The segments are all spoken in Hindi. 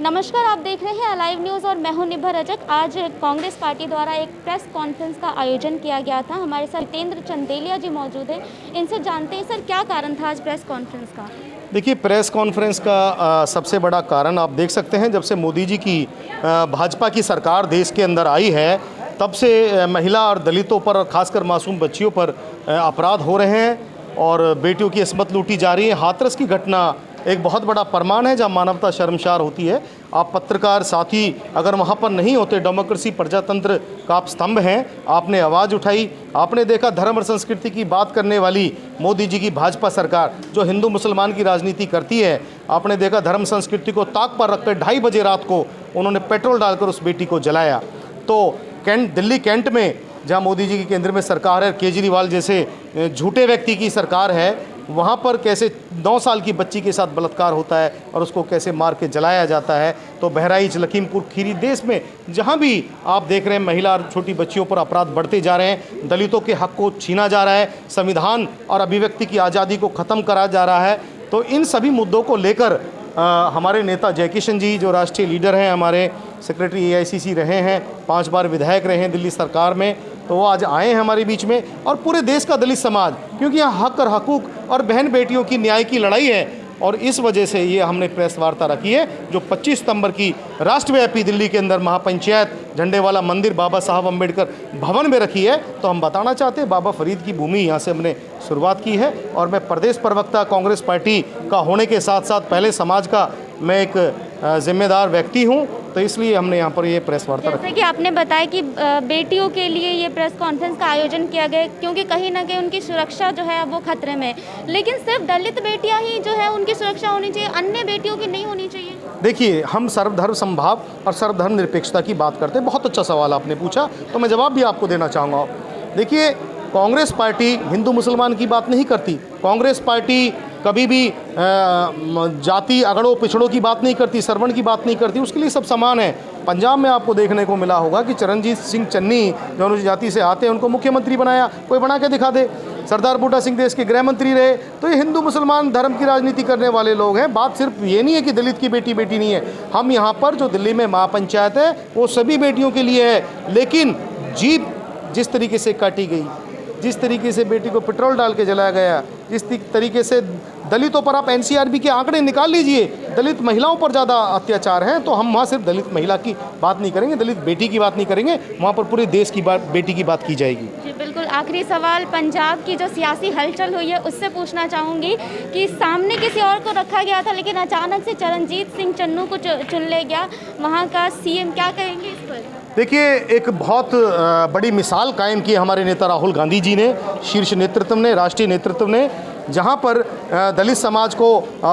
नमस्कार, आप देख रहे हैं अलाइव न्यूज़ और मैं हूं निभा रजक। आज कांग्रेस पार्टी द्वारा एक प्रेस कॉन्फ्रेंस का आयोजन किया गया था। हमारे साथ जितेंद्र चंदेलिया जी मौजूद हैं। इनसे जानते हैं सर, क्या कारण था आज प्रेस कॉन्फ्रेंस का? देखिए, प्रेस कॉन्फ्रेंस का सबसे बड़ा कारण आप देख सकते हैं, जब से मोदी जी की भाजपा की सरकार देश के अंदर आई है तब से महिला और दलितों पर और ख़ासकर मासूम बच्चियों पर अपराध हो रहे हैं और बेटियों की इस्मत लूटी जा रही है। हाथरस की घटना एक बहुत बड़ा प्रमाण है जहां मानवता शर्मसार होती है। आप पत्रकार साथी अगर वहां पर नहीं होते, डेमोक्रेसी प्रजातंत्र का आप स्तंभ हैं, आपने आवाज़ उठाई, आपने देखा धर्म और संस्कृति की बात करने वाली मोदी जी की भाजपा सरकार जो हिंदू मुसलमान की राजनीति करती है, आपने देखा धर्म संस्कृति को ताक पर रखकर 2:30 बजे रात को उन्होंने पेट्रोल डालकर उस बेटी को जलाया। तो दिल्ली कैंट में जहाँ मोदी जी की केंद्र में सरकार है, केजरीवाल जैसे झूठे व्यक्ति की सरकार है, वहाँ पर कैसे 9 साल की बच्ची के साथ बलात्कार होता है और उसको कैसे मार के जलाया जाता है। तो बहराइच, लखीमपुर खीरी, देश में जहाँ भी आप देख रहे हैं महिला और छोटी बच्चियों पर अपराध बढ़ते जा रहे हैं, दलितों के हक को छीना जा रहा है, संविधान और अभिव्यक्ति की आज़ादी को ख़त्म करा जा रहा है। तो इन सभी मुद्दों को लेकर हमारे नेता जयकिशन जी जो राष्ट्रीय लीडर हैं, हमारे सेक्रेटरी AICC रहे हैं, 5 बार विधायक रहे हैं दिल्ली सरकार में, तो वो आज आए हैं हमारे बीच में। और पूरे देश का दलित समाज, क्योंकि यहाँ हक और हकूक़ और बहन बेटियों की न्याय की लड़ाई है और इस वजह से ये हमने प्रेस वार्ता रखी है जो 25 सितंबर की राष्ट्रव्यापी दिल्ली के अंदर महापंचायत झंडे वाला मंदिर बाबा साहब अम्बेडकर भवन में रखी है। तो हम बताना चाहते हैं, बाबा फरीद की भूमि यहाँ से हमने शुरुआत की है और मैं प्रदेश प्रवक्ता कांग्रेस पार्टी का होने के साथ साथ पहले समाज का मैं एक जिम्मेदार व्यक्ति हूँ, तो इसलिए हमने यहाँ पर ये प्रेस वार्ता रखी। जैसे कि आपने बताया कि बेटियों के लिए ये प्रेस कॉन्फ्रेंस का आयोजन किया गया क्योंकि कहीं ना कहीं उनकी सुरक्षा जो है वो खतरे में, लेकिन सिर्फ दलित बेटियां ही जो है उनकी सुरक्षा होनी चाहिए, अन्य बेटियों की नहीं होनी चाहिए? देखिए, हम सर्वधर्म समभाव और सर्वधर्म निरपेक्षता की बात करते हैं। बहुत अच्छा सवाल आपने पूछा, तो मैं जवाब भी आपको देना चाहूँगा। देखिए, कांग्रेस पार्टी हिंदू मुसलमान की बात नहीं करती। कांग्रेस पार्टी कभी भी जाति अगड़ों पिछड़ों की बात नहीं करती, सरवण की बात नहीं करती, उसके लिए सब समान है। पंजाब में आपको देखने को मिला होगा कि चरणजीत सिंह चन्नी जो अनुसूचित जाति से आते हैं उनको मुख्यमंत्री बनाया, कोई बना के दिखा दे। सरदार बूटा सिंह देश के गृह मंत्री रहे। तो ये हिंदू मुसलमान धर्म की राजनीति करने वाले लोग हैं। बात सिर्फ ये नहीं है कि दलित की बेटी बेटी नहीं है। हम यहाँ पर जो दिल्ली में महापंचायत है वो सभी बेटियों के लिए है, लेकिन जीप जिस तरीके से काटी गई, जिस तरीके से बेटी को पेट्रोल डाल के जलाया गया, जिस तरीके से दलितों पर आप NCRB के आंकड़े निकाल लीजिए, दलित महिलाओं पर ज़्यादा अत्याचार हैं। तो हम वहाँ सिर्फ दलित महिला की बात नहीं करेंगे, दलित बेटी की बात नहीं करेंगे, वहाँ पर पूरे देश की बात, बेटी की बात की जाएगी। जी बिल्कुल। आखिरी सवाल, पंजाब की जो सियासी हलचल हुई है उससे पूछना चाहूँगी कि सामने किसी और को रखा गया था लेकिन अचानक से चरणजीत सिंह चन्नू को चुन लिया गया वहाँ का CM, क्या कहेंगे इस पर? देखिए, एक बहुत बड़ी मिसाल कायम की हमारे नेता राहुल गांधी जी ने, शीर्ष नेतृत्व ने, राष्ट्रीय नेतृत्व ने, जहाँ पर दलित समाज को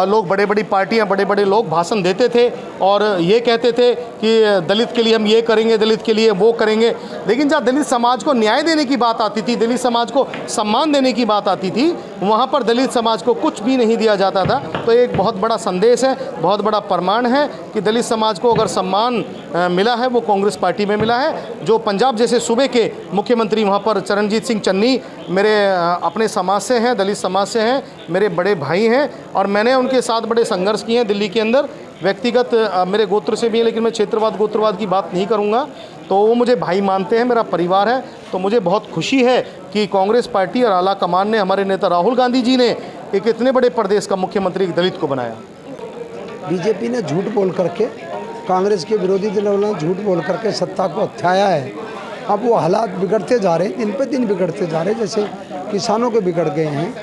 लोग, बड़े बड़ी पार्टियाँ, बड़े बड़े लोग भाषण देते थे और ये कहते थे कि दलित के लिए हम ये करेंगे, दलित के लिए वो करेंगे, लेकिन जहाँ दलित समाज को न्याय देने की बात आती थी, दलित समाज को सम्मान देने की बात आती थी, वहाँ पर दलित समाज को कुछ भी नहीं दिया जाता था। तो एक बहुत बड़ा संदेश है, बहुत बड़ा प्रमाण है कि दलित समाज को अगर सम्मान मिला है वो कांग्रेस पार्टी में मिला है। जो पंजाब जैसे सूबे के मुख्यमंत्री वहाँ पर चरणजीत सिंह चन्नी मेरे अपने समाज से हैं, दलित समाज से हैं, मेरे बड़े भाई हैं और मैंने उनके साथ बड़े संघर्ष किए हैं दिल्ली के अंदर। व्यक्तिगत मेरे गोत्र से भी है, लेकिन मैं क्षेत्रवाद गोत्रवाद की बात नहीं करूँगा। तो वो मुझे भाई मानते हैं, मेरा परिवार है। तो मुझे बहुत खुशी है कि कांग्रेस पार्टी और आला कमान ने, हमारे नेता राहुल गांधी जी ने एक इतने बड़े प्रदेश का मुख्यमंत्री एक दलित को बनाया। बीजेपी ने झूठ बोल करके, कांग्रेस के विरोधी दलों ने झूठ बोल करके सत्ता को हथियाया है। अब वो हालात बिगड़ते जा रहे हैं, दिन पे दिन बिगड़ते जा रहे हैं। जैसे किसानों के बिगड़ गए हैं,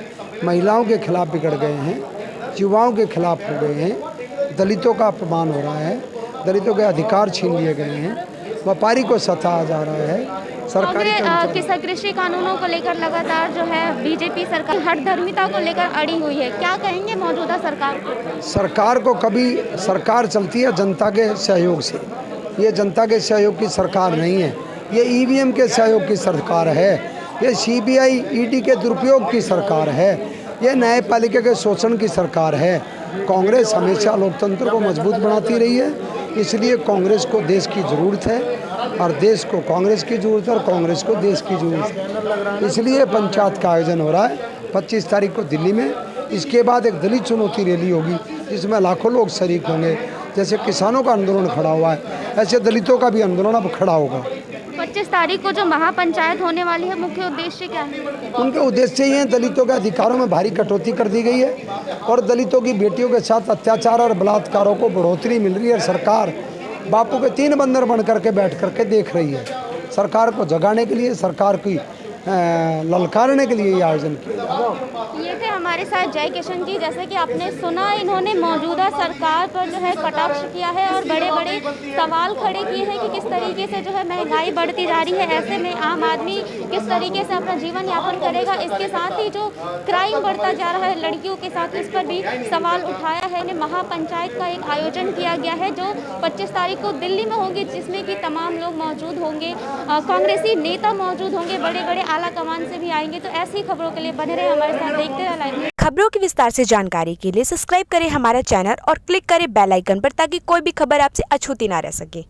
महिलाओं के खिलाफ बिगड़ गए हैं, युवाओं के खिलाफ हो गए हैं, दलितों का अपमान हो रहा है, दलितों के अधिकार छीन लिए गए हैं, व्यापारी को सताया जा रहा है। सरकारी कृषि कानूनों को लेकर लगातार जो है बीजेपी सरकार हर धर्मिता को लेकर अड़ी हुई है, क्या कहेंगे मौजूदा सरकार को? सरकार को कभी, सरकार चलती है जनता के सहयोग से, ये जनता के सहयोग की सरकार नहीं है, ये EVM के सहयोग की सरकार है, ये CBI ED के दुरुपयोग की सरकार है, ये न्यायपालिका के शोषण की सरकार है। कांग्रेस हमेशा लोकतंत्र को मजबूत बनाती रही है, इसलिए कांग्रेस को देश की ज़रूरत है और देश को कांग्रेस की ज़रूरत है और कांग्रेस को देश की ज़रूरत है। इसलिए पंचायत का आयोजन हो रहा है 25 तारीख को दिल्ली में। इसके बाद एक दलित चुनौती रैली होगी जिसमें लाखों लोग शरीक होंगे। जैसे किसानों का आंदोलन खड़ा हुआ है, ऐसे दलितों का भी आंदोलन अब खड़ा होगा। 25 तारीख को जो महापंचायत होने वाली है, मुख्य उद्देश्य क्या है? उनके उद्देश्य ये हैं, दलितों के अधिकारों में भारी कटौती कर दी गई है और दलितों की बेटियों के साथ अत्याचार और बलात्कारों को बढ़ोतरी मिल रही है। सरकार बापू के 3 बंदर बन करके बैठ करके देख रही है। सरकार को जगाने के लिए, सरकार की ललकारने के लिए ये आयोजन किया। ये थे हमारे साथ जय किशन जी। जैसे कि आपने सुना, इन्होंने मौजूदा सरकार पर जो है कटाक्ष किया है और बड़े बड़े सवाल खड़े किए हैं कि किस तरीके से जो है महंगाई बढ़ती जा रही है, ऐसे में आम आदमी किस तरीके से अपना जीवन यापन करेगा। इसके साथ ही जो क्राइम बढ़ता जा रहा है लड़कियों के साथ, इस पर भी सवाल उठाया है। महापंचायत का एक आयोजन किया गया है जो 25 तारीख को दिल्ली में होगी, जिसमें कि तमाम लोग मौजूद होंगे, कांग्रेसी नेता मौजूद होंगे, बड़े बड़े आला कमान से भी आएंगे। तो ऐसी खबरों के लिए बने रहे हमारे साथ, देखते रहे लाइव। खबरों की विस्तार से जानकारी के लिए सब्सक्राइब करें हमारा चैनल और क्लिक करें बेल आइकन पर, ताकि कोई भी खबर आपसे अछूती ना रह सके।